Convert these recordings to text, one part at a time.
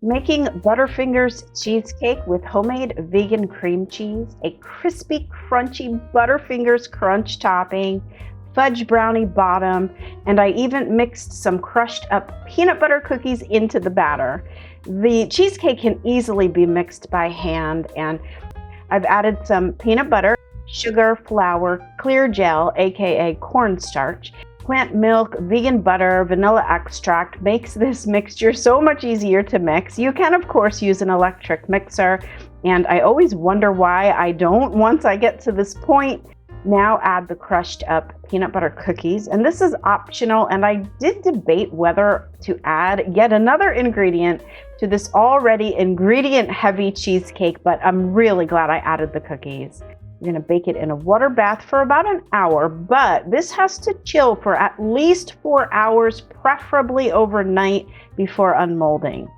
Making Butterfingers cheesecake with homemade vegan cream cheese, a crispy, crunchy Butterfingers crunch topping, fudge brownie bottom, and I even mixed some crushed up peanut butter cookies into the batter. The cheesecake can easily be mixed by hand, and I've added some peanut butter, sugar, flour, clear gel, aka cornstarch, plant milk, vegan butter, vanilla extract. Makes this mixture so much easier to mix. You can, of course, use an electric mixer, and I always wonder why I don't once I get to this point. Now add the crushed up peanut butter cookies, and this is optional, and I did debate whether to add yet another ingredient to this already ingredient heavy cheesecake, but I'm really glad I added the cookies. You're going to bake it in a water bath for about an hour, but this has to chill for at least 4 hours, preferably overnight before unmolding.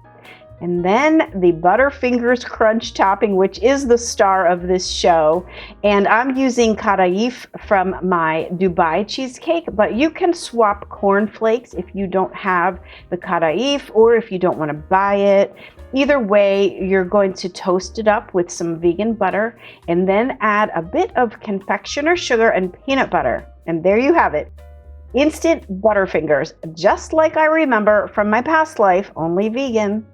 And then the Butterfingers crunch topping, which is the star of this show. And I'm using karaif from my Dubai cheesecake, but you can swap cornflakes if you don't have the karaif or if you don't want to buy it. Either way, you're going to toast it up with some vegan butter and then add a bit of confectioner sugar and peanut butter. And there you have it. Instant Butterfingers, just like I remember from my past life, only vegan.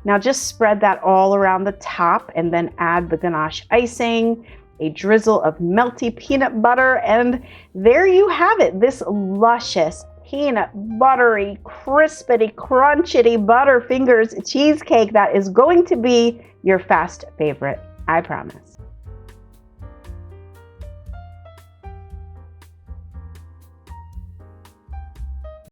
Now just spread that all around the top and then add the ganache icing, a drizzle of melty peanut butter, and there you have it, this luscious, peanut buttery, crispity, crunchity Butterfingers cheesecake that is going to be your fast favorite, I promise.